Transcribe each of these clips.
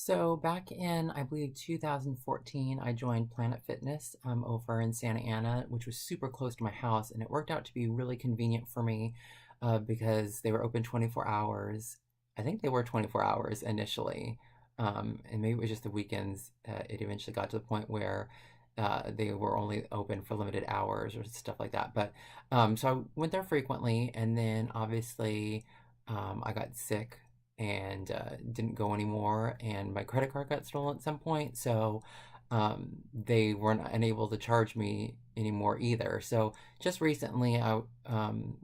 So back in, I believe, 2014, I joined Planet Fitness over in Santa Ana, which was super close to my house, and it worked out to be really convenient for me because they were open 24 hours. I think they were 24 hours initially, and maybe it was just the weekends. It eventually got to the point where they were only open for limited hours or stuff like that. But so I went there frequently, and then obviously I got sick and didn't go anymore. And my credit card got stolen at some point, so they weren't unable to charge me anymore either. So just recently,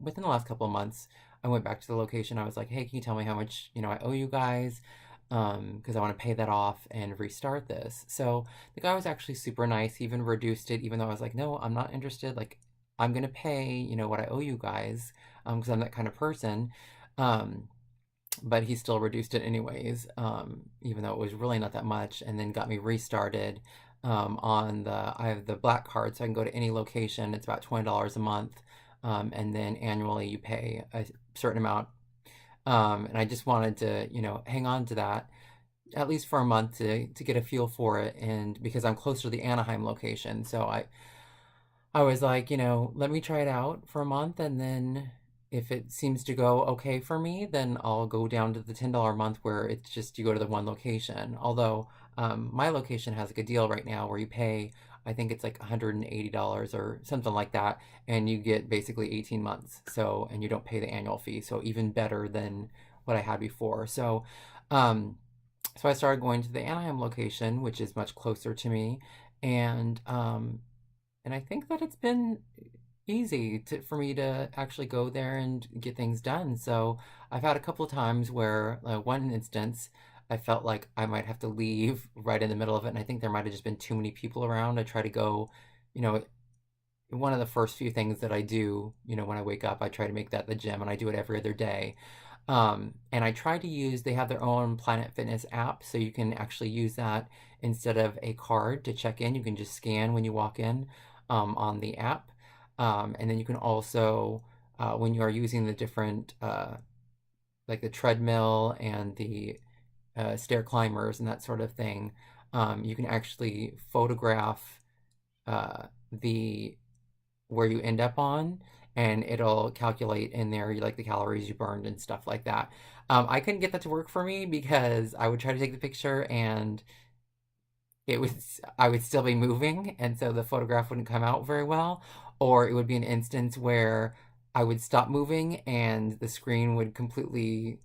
within the last couple of months, I went back to the location. I was like, "Hey, can you tell me how much I owe you guys?" Because I want to pay that off and restart this. So the guy was actually super nice. He even reduced it, even though I was like, "No, I'm not interested. Like, I'm gonna pay, what I owe you guys, because I'm that kind of person." Um, but he still reduced it anyways, even though it was really not that much, and then got me restarted on I have the black card, so I can go to any location. It's about $20 a month, and then annually you pay a certain amount. And I just wanted to, hang on to that at least for a month to get a feel for it, and because I'm closer to the Anaheim location, so I was like, let me try it out for a month, and then if it seems to go okay for me, then I'll go down to the $10 a month where it's just you go to the one location. Although my location has like a deal right now where you pay, I think it's like $180 or something like that, and you get basically 18 months. So, and you don't pay the annual fee. So even better than what I had before. Um, so I started going to the Anaheim location, which is much closer to me, and I think that it's been easy for me to actually go there and get things done. So I've had a couple of times where, one instance, I felt like I might have to leave right in the middle of it, and I think there might have just been too many people around. I try to go, you know, one of the first few things that I do, when I wake up, I try to make that the gym, and I do it every other day. And I try to use, they have their own Planet Fitness app, so you can actually use that instead of a card to check in. You can just scan when you walk in on the app. And then you can also, when you are using the different, like the treadmill and the stair climbers and that sort of thing, you can actually photograph the where you end up on, and it'll calculate in there like the calories you burned and stuff like that. I couldn't get that to work for me because I would try to take the picture and I would still be moving, and so the photograph wouldn't come out very well, or it would be an instance where I would stop moving and the screen would completely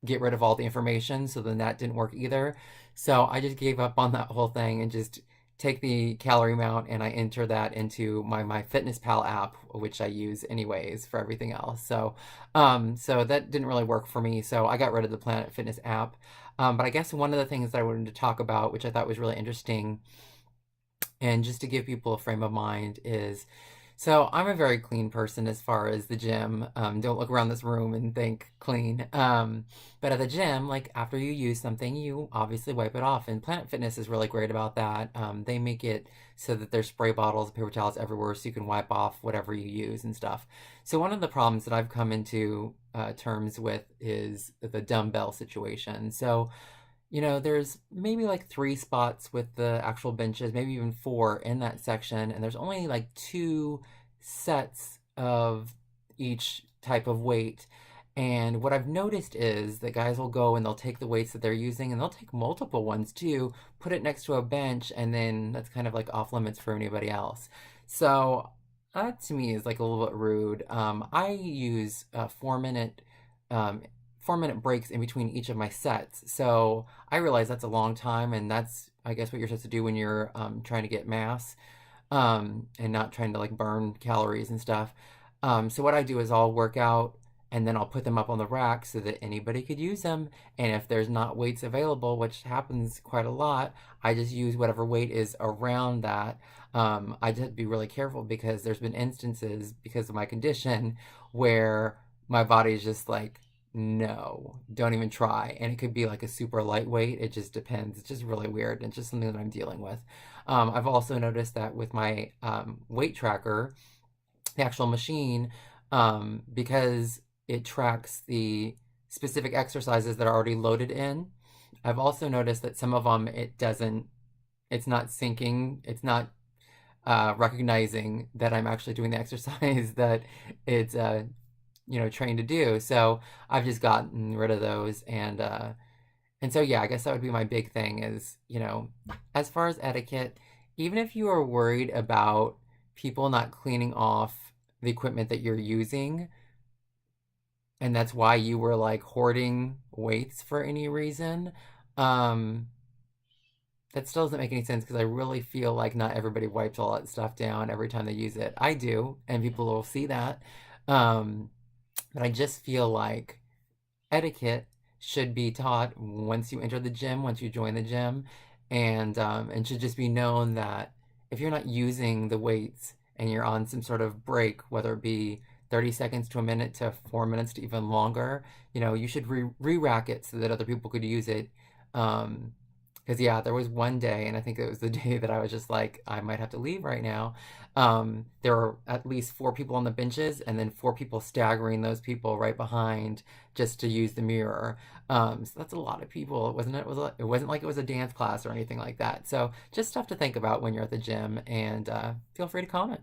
get rid of all the information, so then that didn't work either. So I just gave up on that whole thing and just take the calorie amount and I enter that into my MyFitnessPal app, which I use anyways for everything else. So that didn't really work for me. So I got rid of the Planet Fitness app. But I guess one of the things that I wanted to talk about, which I thought was really interesting, and just to give people a frame of mind, is so I'm a very clean person as far as the gym. Don't look around this room and think clean. But at the gym, like after you use something, you obviously wipe it off. And Planet Fitness is really great about that. They make it so that there's spray bottles, paper towels everywhere, so you can wipe off whatever you use and stuff. So one of the problems that I've come into terms with is the dumbbell situation. So there's maybe like three spots with the actual benches, maybe even four in that section, and there's only like two sets of each type of weight. And what I've noticed is that guys will go and they'll take the weights that they're using and they'll take multiple ones too, put it next to a bench, and then that's kind of like off limits for anybody else. So that to me is like a little bit rude. I use 4 minute um, 4 minute breaks in between each of my sets. So I realize that's a long time, and that's, I guess, what you're supposed to do when you're trying to get mass, and not trying to like burn calories and stuff. So what I do is I'll work out and then I'll put them up on the rack so that anybody could use them. And if there's not weights available, which happens quite a lot, I just use whatever weight is around that. I just have to be really careful because there's been instances because of my condition where my body's just like, no, don't even try. And it could be like a super lightweight. It just depends. It's just really weird. It's just something that I'm dealing with. I've also noticed that with my weight tracker, the actual machine, because it tracks the specific exercises that are already loaded in. I've also noticed that some of them, it's not syncing, it's not recognizing that I'm actually doing the exercise that it's trained to do. So I've just gotten rid of those, and so yeah, I guess that would be my big thing is, as far as etiquette, even if you are worried about people not cleaning off the equipment that you're using, and that's why you were like hoarding weights for any reason, um, that still doesn't make any sense because I really feel like not everybody wipes all that stuff down every time they use it. I do, and people will see that. Um, but I just feel like etiquette should be taught once you enter the gym, once you join the gym, and should just be known that if you're not using the weights and you're on some sort of break, whether it be 30 seconds to a minute to 4 minutes to even longer, you should rack it so that other people could use it. Um, because yeah, there was one day, and I think it was the day that I was just like, I might have to leave right now. There were at least four people on the benches, and then four people staggering those people right behind just to use the mirror. So that's a lot of people. It wasn't like it was a dance class or anything like that. So just stuff to think about when you're at the gym, and feel free to comment.